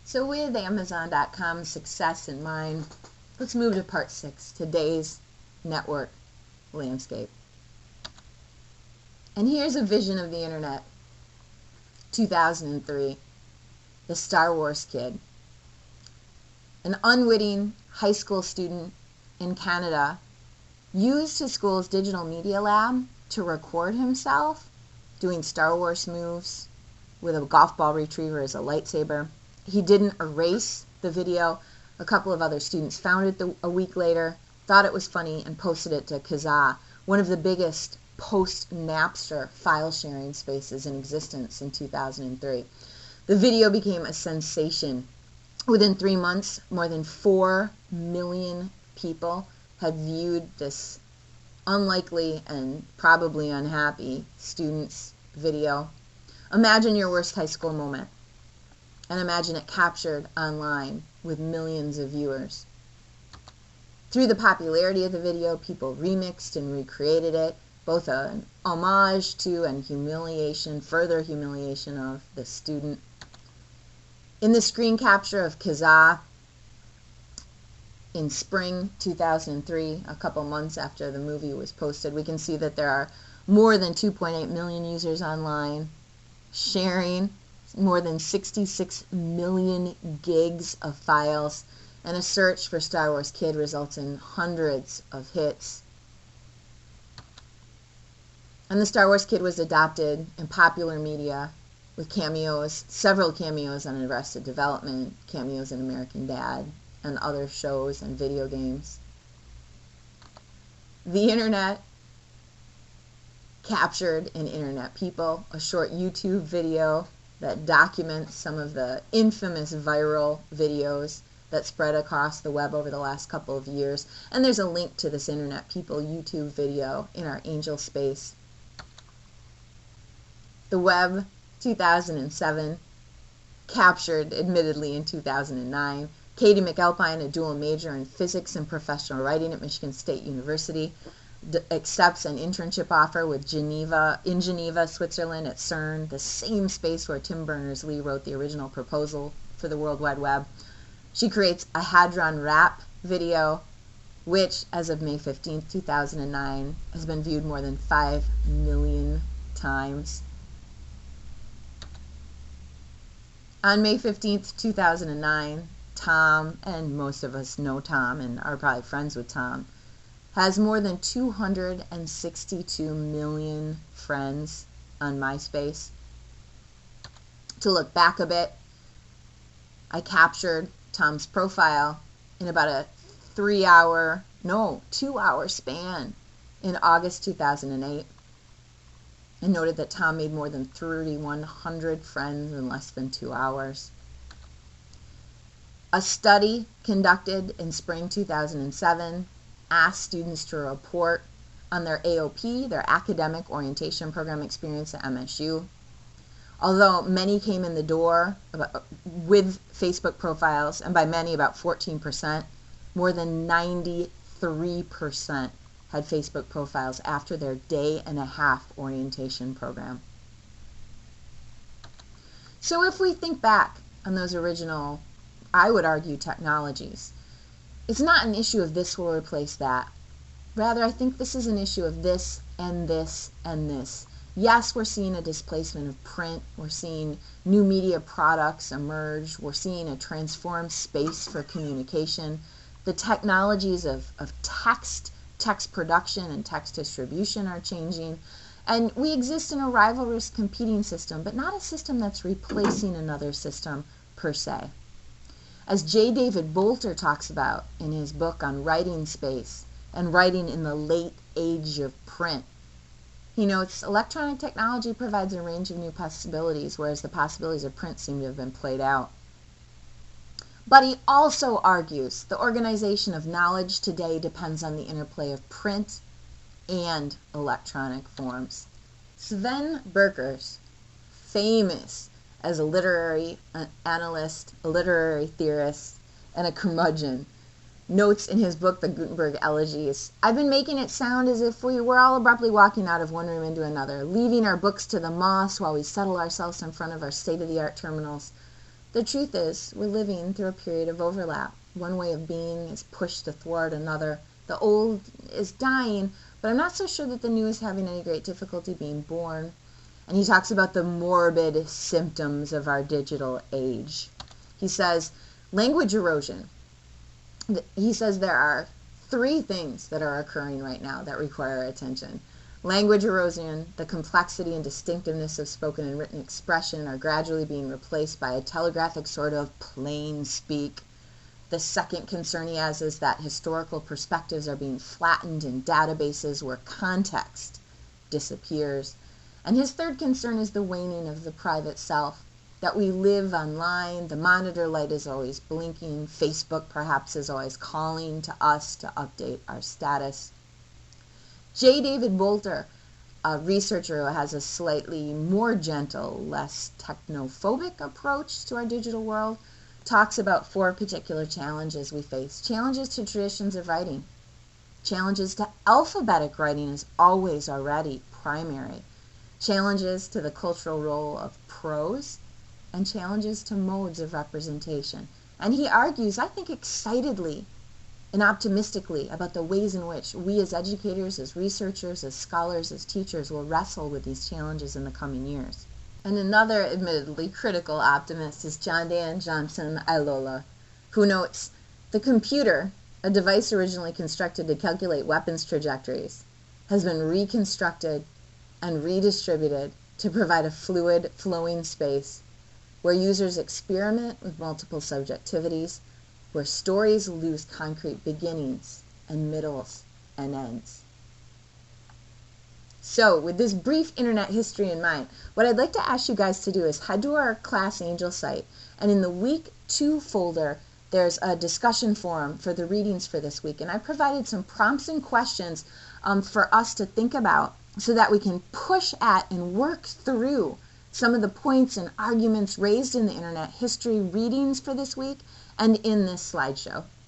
So with Amazon.com's success in mind, let's move to part 6, today's network landscape. And here's a vision of the internet. 2003, the Star Wars kid. An unwitting high school student in Canada used his school's digital media lab to record himself doing Star Wars moves with a golf ball retriever as a lightsaber. He didn't erase the video. A couple of other students found it a week later, thought it was funny, and posted it to Kazaa, one of the biggest post-Napster file sharing spaces in existence in 2003. The video became a sensation. Within 3 months, more than 4 million people had viewed this unlikely and probably unhappy student's video. Imagine your worst high school moment, and imagine it captured online with millions of viewers. Through the popularity of the video, people remixed and recreated it, both an homage to and further humiliation of the student. In the screen capture of Kazaa in spring 2003, a couple months after the movie was posted, we can see that there are more than 2.8 million users online sharing more than 66 million gigs of files, and a search for Star Wars Kid results in hundreds of hits. And the Star Wars Kid was adopted in popular media with cameos, several cameos on Arrested Development, cameos in American Dad, and other shows and video games. The internet captured in Internet People, a short YouTube video that documents some of the infamous viral videos that spread across the web over the last couple of years. And there's a link to this Internet People YouTube video in our Angel Space. The web, 2007, captured, admittedly, in 2009. Katie McAlpine, a dual major in physics and professional writing at Michigan State University, accepts an internship offer in Geneva, Switzerland at CERN, the same space where Tim Berners-Lee wrote the original proposal for the World Wide Web. She creates a Hadron rap video, which, as of May 15, 2009, has been viewed more than 5 million times. On May 15, 2009, Tom, and most of us know Tom and are probably friends with Tom, has more than 262 million friends on MySpace. To look back a bit, I captured Tom's profile in about a 2-hour span in August 2008, and noted that Tom made more than 3,100 friends in less than 2 hours. A study conducted in spring 2007 asked students to report on their AOP, their Academic Orientation Program experience at MSU. Although many came in the door with Facebook profiles, and by many about 14%, more than 93% had Facebook profiles after their day-and-a-half orientation program. So if we think back on those original, I would argue, technologies, it's not an issue of this will replace that. Rather, I think this is an issue of this and this and this. Yes, we're seeing a displacement of print. We're seeing new media products emerge. We're seeing a transformed space for communication. The technologies of text production and text distribution are changing. And we exist in a rivalrous competing system, but not a system that's replacing another system per se. As J. David Bolter talks about in his book on writing space and writing in the late age of print, he notes electronic technology provides a range of new possibilities, whereas the possibilities of print seem to have been played out. But he also argues the organization of knowledge today depends on the interplay of print and electronic forms. Sven Berkers, famous as a literary analyst, a literary theorist, and a curmudgeon, notes in his book, The Gutenberg Elegies, "I've been making it sound as if we were all abruptly walking out of one room into another, leaving our books to the moss while we settle ourselves in front of our state-of-the-art terminals. The truth is, we're living through a period of overlap. One way of being is pushed to thwart another. The old is dying, but I'm not so sure that the new is having any great difficulty being born. And he talks about the morbid symptoms of our digital age. He says, language erosion. He says there are 3 things that are occurring right now that require attention. Language erosion, the complexity and distinctiveness of spoken and written expression are gradually being replaced by a telegraphic sort of plain speak. The second concern he has is that historical perspectives are being flattened in databases where context disappears. And his third concern is the waning of the private self, that we live online, the monitor light is always blinking, Facebook perhaps is always calling to us to update our status. J. David Wolter, a researcher who has a slightly more gentle, less technophobic approach to our digital world, talks about 4 particular challenges we face. Challenges to traditions of writing. Challenges to alphabetic writing is always already primary. Challenges to the cultural role of prose, and challenges to modes of representation. And he argues, I think excitedly and optimistically, about the ways in which we as educators, as researchers, as scholars, as teachers will wrestle with these challenges in the coming years. And another admittedly critical optimist is John Dan Johnson Ailola, who notes, the computer, a device originally constructed to calculate weapons trajectories, has been reconstructed and redistributed to provide a fluid, flowing space where users experiment with multiple subjectivities, where stories lose concrete beginnings and middles and ends. So, with this brief internet history in mind, what I'd like to ask you guys to do is head to our Class Angel site, and in the Week 2 folder, there's a discussion forum for the readings for this week, and I provided some prompts and questions for us to think about so that we can push at and work through some of the points and arguments raised in the internet history readings for this week and in this slideshow.